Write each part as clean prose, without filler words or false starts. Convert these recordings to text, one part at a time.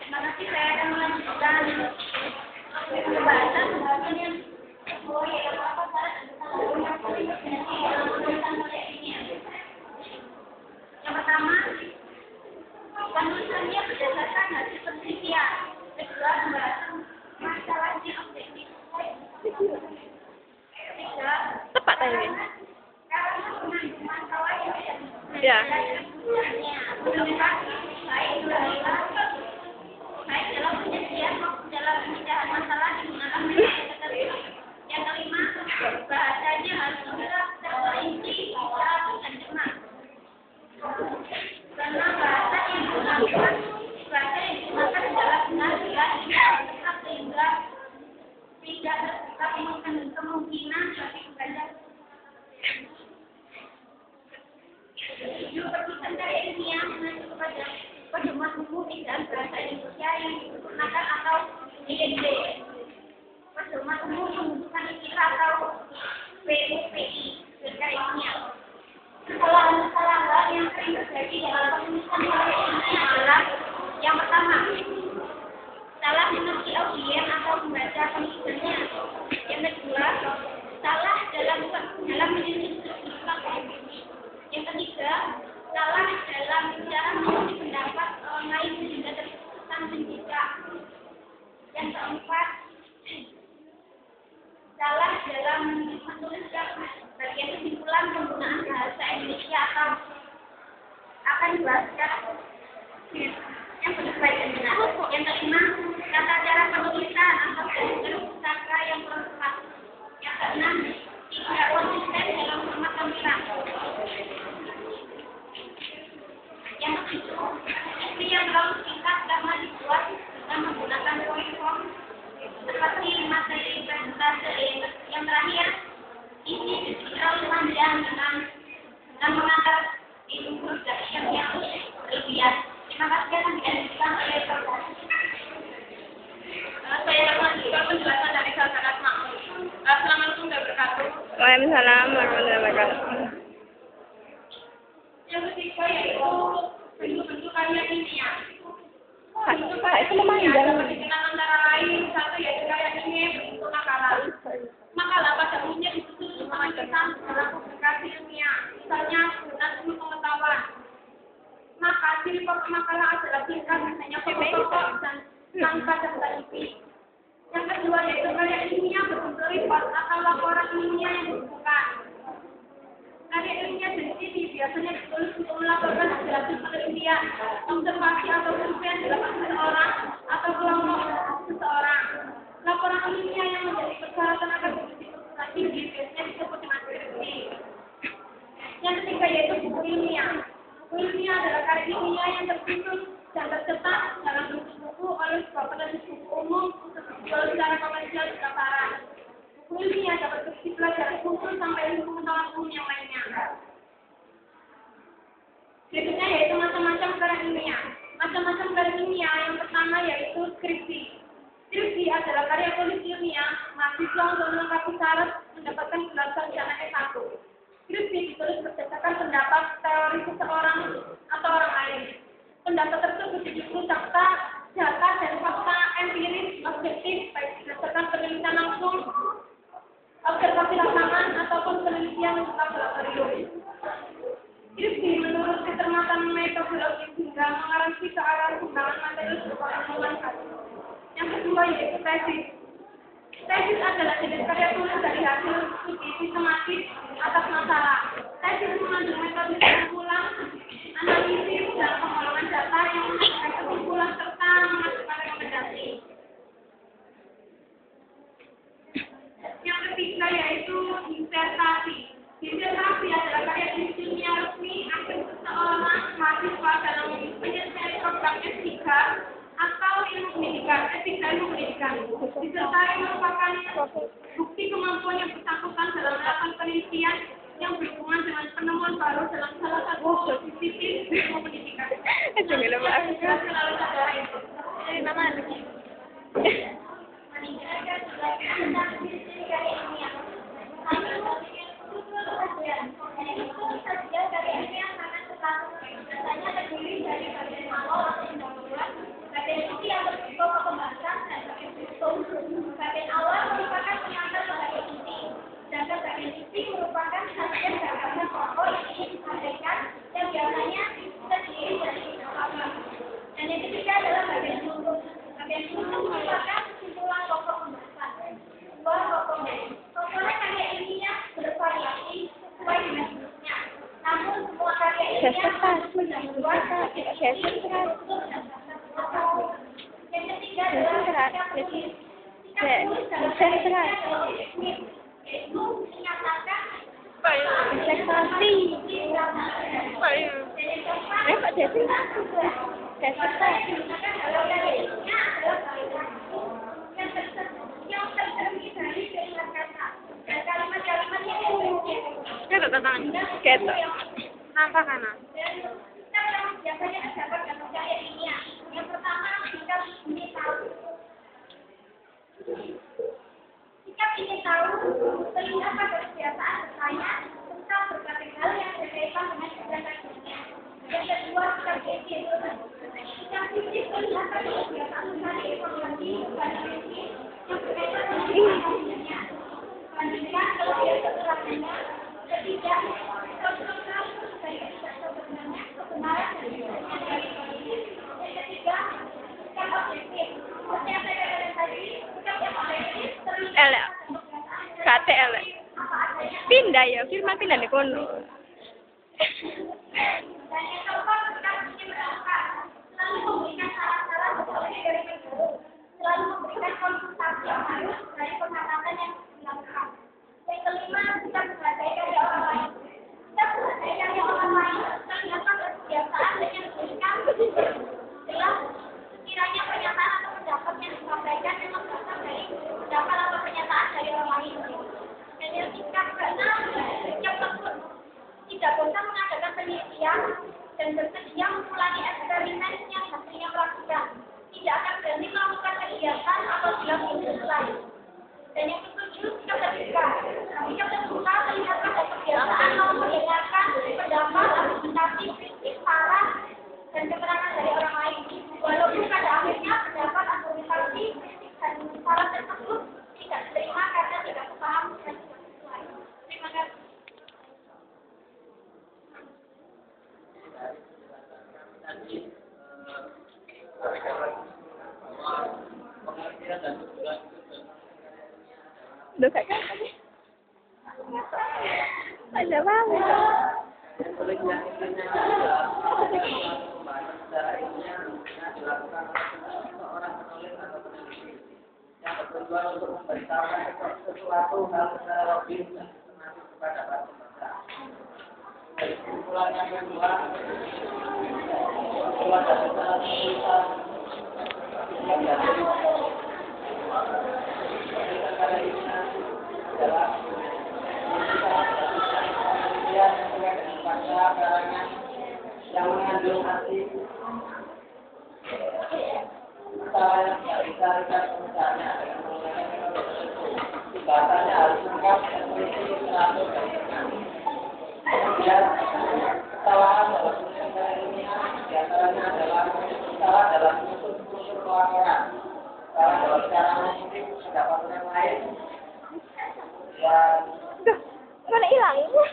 Terima kasih, saya akan melanjutkan pembahasan yang pertama, penulisannya berdasarkan hasil penelitian. Kedua, pembahasan masalahnya objektif. Ketiga, Tepat tadi. masalah yang Ya. baik dalam penyajian maupun dalam pemindahan masalah digunakan metode tertentu. Yang kelima, bahasanya harus jelas, terperinci, rapi, dan jelas. Karena bahasa yang digunakan adalah benar, jelas, tepat, sehingga tidak terbuka kemungkinan bagi pembelajar. Perlukan dari ilmiah mengacu kepada pedoman umum dalam bahasa Indonesia yang digunakan atau IND. Pedoman umum membutuhkan istilah atau PUPI secara ilmiah. Kesalahan yang sering terjadi dalam penulisan oleh ilmiah adalah yang pertama, salah mengerti audien atau membaca penulisannya. Yang kedua, salah dalam menyusun struktur. Yang ketiga, salah dalam cara mengikuti pendapat orang lain sehingga terkesan menjejak. Yang keempat, salah dalam menuliskan bagian kesimpulan penggunaan bahasa Indonesia atau akan dijelaskan yang baik dan benar. Yang kelima, tata cara penulisan atau pustaka yang kurang tepat. Yang keenam, tidak konsisten dalam format lampiran. Yang ketujuh, isi yang terlalu singkat karena dibuat dengan menggunakan poin-poin seperti materi presentasi. Yang terakhir, isi terlalu panjang dengan mengantar introduction yang berlebihan. Terima kasih akan dilanjutkan oleh Bapak. Saya akan melanjutkan penjelasan dari Saudara Makmur. Assalamualaikum warahmatullahi wabarakatuh. Waalaikumsalam warahmatullahi wabarakatuh. Yang ketiga yaitu bentuk-bentuk karya ilmiah. Pak, itu memanjang. Antara lain, satu yaitu karya ilmiah berbentuk makalah. Makalah pada umumnya disusun untuk memajukan dalam publikasi ilmiah. Misalnya, guna ilmu pengetahuan. Maka hasil makalah adalah singkat, hanya pokok-pokok dan tanpa daftar isi. Yang kedua yaitu karya ilmiah berbentuk report atau laporan ilmiah yang dibukukan. Karya ilmiah sendiri biasanya ditulis untuk melaporkan hasil penelitian, observasi atau survei yang dilakukan seseorang atau kelompok seseorang. Laporan ilmiah yang menjadi persyaratan agar dipublikasi biasanya disebut dengan skripsi. Yang ketiga yaitu buku ilmiah. Buku ilmiah adalah karya ilmiah yang tersusun dan tercetak dalam bentuk buku oleh sebuah penerbit buku umum untuk dijual secara komersial di pasaran. Buku ilmiah dapat berisi pelajaran khusus sampai ilmu pengetahuan umum yang lainnya. Berikutnya yaitu macam-macam karya ilmiah. Macam-macam karya ilmiah yang pertama yaitu skripsi. Skripsi adalah karya tulis ilmiah mahasiswa untuk melengkapi syarat mendapatkan gelar sarjana S1. Skripsi ditulis berdasarkan pendapat teori seseorang atau orang lain. Pendapat tersebut didukung data dan fakta empiris objektif baik berdasarkan penelitian langsung, observasi lapangan ataupun penelitian laboratorium. Skripsi menurut kecermatan metodologi hingga mengarahkan ke arah pengembangan materi berkelanjutan. Yang kedua yaitu tesis. Tesis adalah jenis karya tulis dari hasil studi sistematis atas masalah. Tesis mengandung metode pengumpulan, analisis, dan pengolahan data yang menghasilkan kesimpulan serta mengajukan rekomendasi. Yang ketiga yaitu disertasi. Disertasi adalah karya ilmiah resmi akhir seseorang mahasiswa dalam menyelesaikan program S3 atau ilmu pendidikan, S3 ilmu pendidikan. Disertai merupakan bukti kemampuan yang bersangkutan dalam melakukan penelitian yang berhubungan dengan penemuan baru dalam salah satu disiplin ilmu pendidikan. Selalu saudara itu. Dari mana? Meninggalkan sebagai ilmiah. Sesekat. Keto. Nampak kanan. Biasanya terdapat gangguan ilmiah. Yang pertama, sikap ingin tahu. Sikap ingin tahu terlihat pada kebiasaan bertanya tentang berbagai hal yang berkaitan dengan kegiatan dunia. Yang kedua, sikap kritis. Sikap kritis terlihat pada kebiasaan mencari informasi pada prinsip yang berkaitan dengan kegiatan dunia. Bandingkan kalau dia keterangannya. Ketiga, kontrol dari sebenarnya kebenaran dari yang ketiga, sikap objektif. Seperti yang saya katakan tadi, sikap yang objektif terlihat KTL. Pindah ya, firman pindah di kono. dan yang keempat, sikap ingin berangkat. Selalu memberikan saran-saran sesuai dari baru. Selalu memberikan konsultasi yang harus dari pengamatan yang dilakukan. Yang kelima, sikap menghargai karya orang lain. Sikap menghargai karya orang lain terlihat pada kebiasaan dan yang diberikan jelas sekiranya pernyataan atau pendapat yang disampaikan memang berasal dari pendapat atau pernyataan dari orang lain. Dan yang sikap keenam, sikap tekun. Tidak bosan mengadakan penelitian dan bersedia mengulangi eksperimen yang hasilnya praktikal. Tidak akan berhenti melakukan kegiatan apabila selesai. Dan yang ketujuh, sikap terbuka. Sikap terbuka terlihat pada kebiasaan mau mendengarkan pendapat, argumentasi, kritik, saran, dan keterangan dari orang lain. Walaupun pada akhirnya pendapat, argumentasi, kritik, dan saran tersebut tidak diterima karena tidak paham dan tidak sesuai. Terima kasih. Duh, kakak. Ada banget. Yang bertujuan untuk memberitahukan sesuatu hal secara logis dan sistematis kepada para peserta. Kesimpulan yang kedua, keluar dari salah tulisan yang dari perkara ini adalah yang sesuai dengan fakta karangan yang mengandung arti masalah yang tidak bisa kita misalnya dengan menggunakan metode tertentu. Bahasanya harus lengkap dan berisi 100 kalimat. Kemudian kesalahan dalam penyelesaian ilmiah diantaranya adalah salah dalam struktur pelaporan, salah dalam cara mengutip pendapat orang lain, dan Duh, mana hilang ini?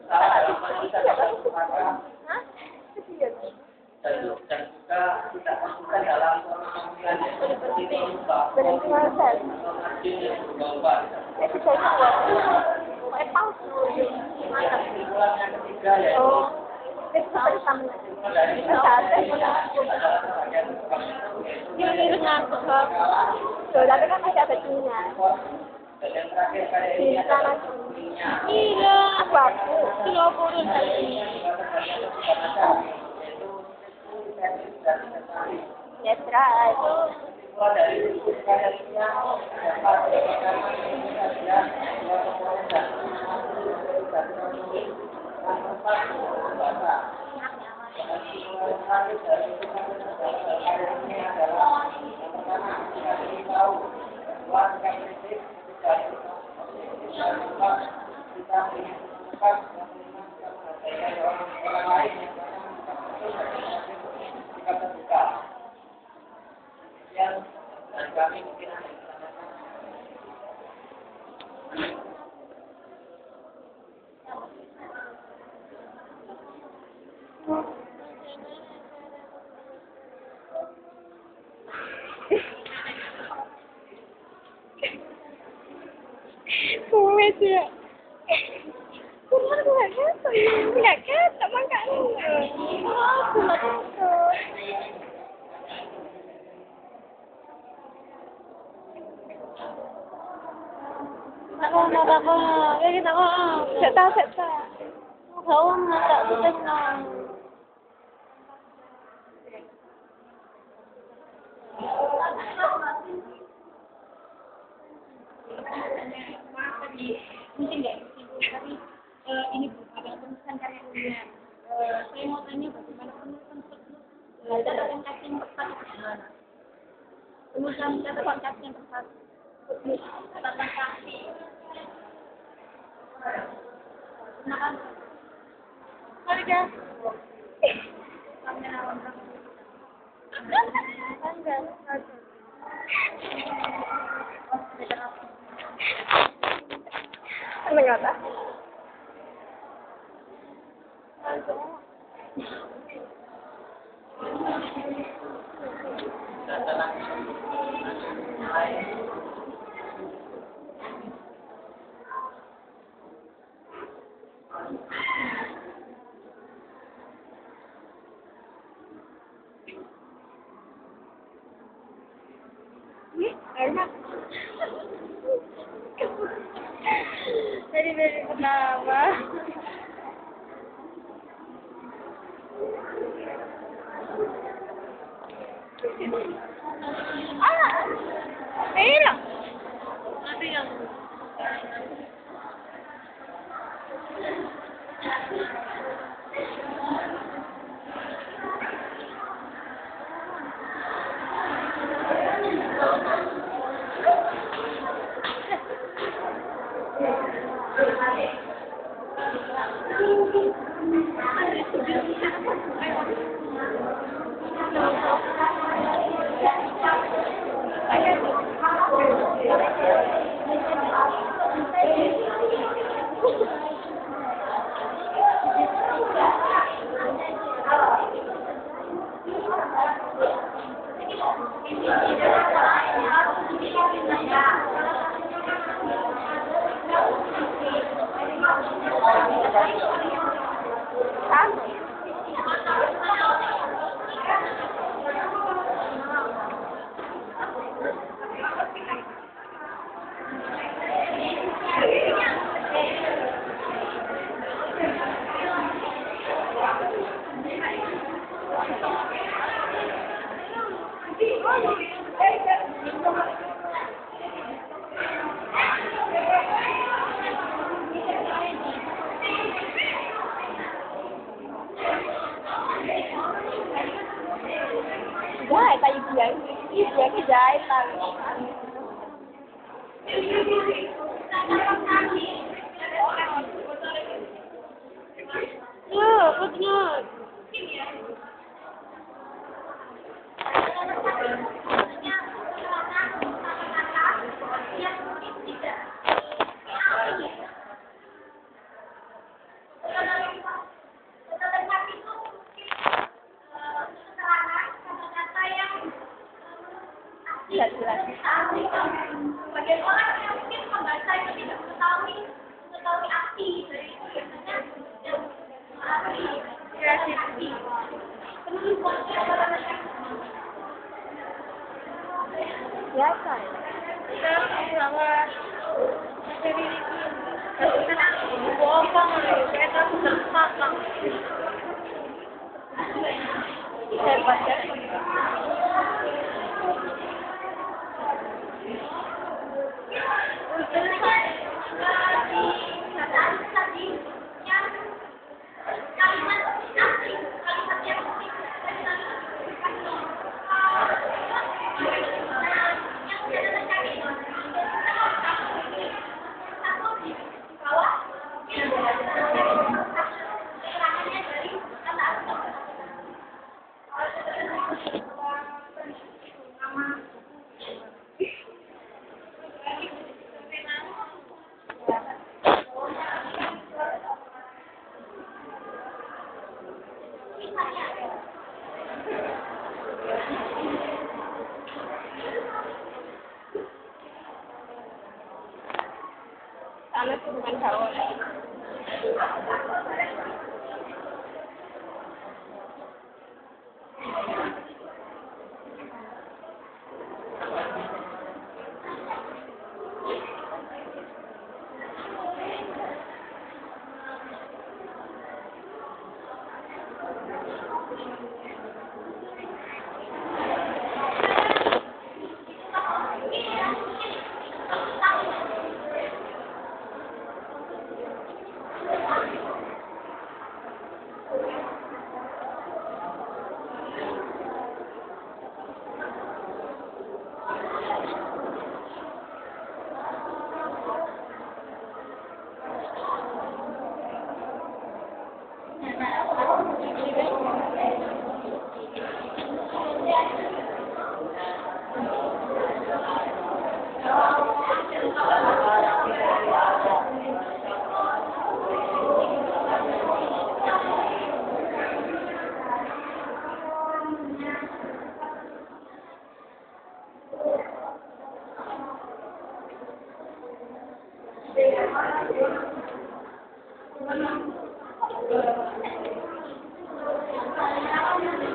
salah dalam penulisan maka Hah? dan juga tidak masukkan dalam pemanggilan seperti mengubah Benar proses. atau margin yang berubah-ubah. Itu saya buat. Pakai paus dulu. Mantap. Kesimpulan yang ketiga yaitu Oh, itu seperti sama. dari Adalah sebagian Ini harus ngangkut kok. Tuh, tapi kan masih ada ininya. dan yang terakhir pada Di ini sana. adalah Iya, aku 20 kali. That's right. Kesimpulan dari karyanya dapat dikatakan saja dua komponen dan bahasa. Kesimpulan terakhir dari karya ini adalah yang pertama kita ingin tahu dua sikap kritik dari kita ingin mengungkap yang kelima kita menghargai orang lain yang sikap terbuka. Yang dari kami mungkin ada yang disampaikan. Kumet ya. Cuma aku nggak ketok, nggak ketok makanya. Aku nggak ketok. Ako, ganyan ako. Seta. Hawang na tak, tutas na. Mungkin nggak tapi ini Bu, ada penulisan karya ilmiah. Saya mau tanya bagaimana penulisan tersebut catatan kaki yang tepat itu gimana? Penulisan catatan kaki yang tepat. Catatan kaki. Kenapa? Harga. Kamera orang. Harga. Ano nga ba? Enak. Very ketawa. Enak. Nanti yang Jahit tayo biya. Biya ka jahit tayo. Good. Jelas. Bagian orang yang mungkin membaca itu tidak mengetahui arti dari itu biasanya arti kreasi. Penulisannya adalah Biasa. bahwa dari bohong kita berpatang. Hebat ya. Teman kawan. Thank you.